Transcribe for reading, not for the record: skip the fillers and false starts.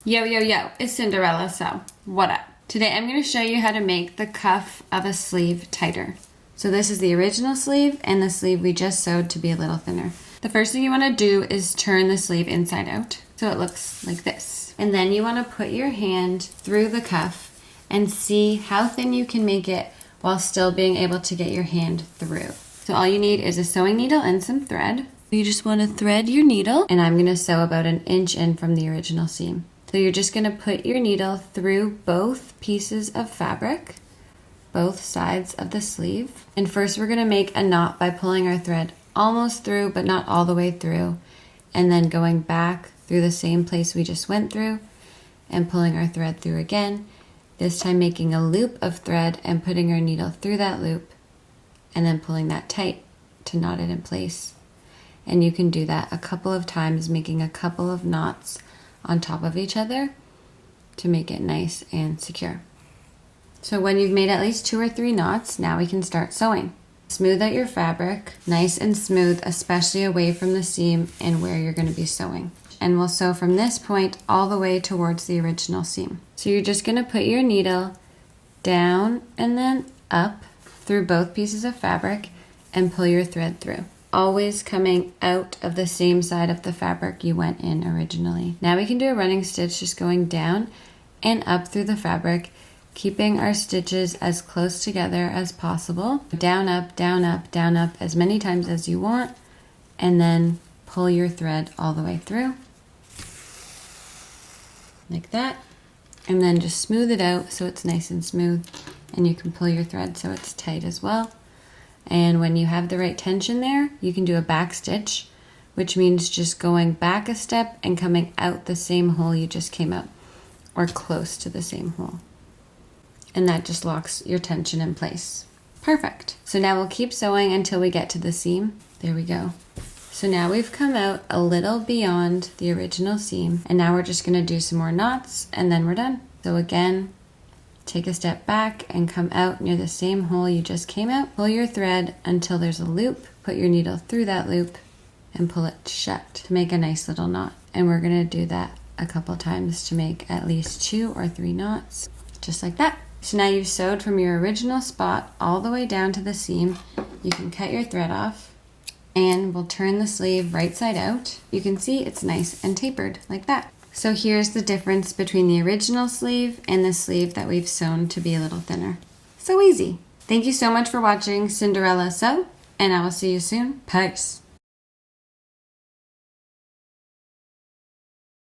Yo, yo, yo, it's Cinderella, so what up? Today I'm going to show you how to make the cuff of a sleeve tighter. So this is the original sleeve and the sleeve we just sewed to be a little thinner. The first thing you want to do is turn the sleeve inside out so it looks like this. And then you want to put your hand through the cuff and see how thin you can make it while still being able to get your hand through. So all you need is a sewing needle and some thread. You just want to thread your needle, and I'm going to sew about 1 inch in from the original seam. So you're just going to put your needle through both pieces of fabric, both sides of the sleeve. And first we're going to make a knot by pulling our thread almost through, but not all the way through, and then going back through the same place we just went through and pulling our thread through again, this time making a loop of thread and putting our needle through that loop and then pulling that tight to knot it in place. And you can do that a couple of times, making a couple of knots on top of each other to make it nice and secure. So when you've made at least 2 or 3 knots, now we can start sewing. Smooth out your fabric, nice and smooth, especially away from the seam and where you're going to be sewing. And we'll sew from this point all the way towards the original seam. So you're just going to put your needle down and then up through both pieces of fabric and pull your thread through, always coming out of the same side of the fabric you went in originally. Now we can do a running stitch, just going down and up through the fabric, keeping our stitches as close together as possible. Down, up, down, up, down, up as many times as you want, and then pull your thread all the way through, like that. And then just smooth it out so it's nice and smooth, and you can pull your thread so it's tight as well. And when you have the right tension there, you can do a back stitch, which means just going back a step and coming out the same hole you just came out, or close to the same hole. And that just locks your tension in place. Perfect. So now we'll keep sewing until we get to the seam. There we go. So now we've come out a little beyond the original seam, and now we're just going to do some more knots and then we're done. So again, take a step back and come out near the same hole you just came out. Pull your thread until there's a loop, put your needle through that loop and pull it shut to make a nice little knot. And we're going to do that a couple times to make at least 2 or 3 knots, just like that. So now you've sewed from your original spot all the way down to the seam. You can cut your thread off and we'll turn the sleeve right side out. You can see it's nice and tapered like that. So here's the difference between the original sleeve and the sleeve that we've sewn to be a little thinner. So easy. Thank you so much for watching Cinderella Sew, and I will see you soon. Peace.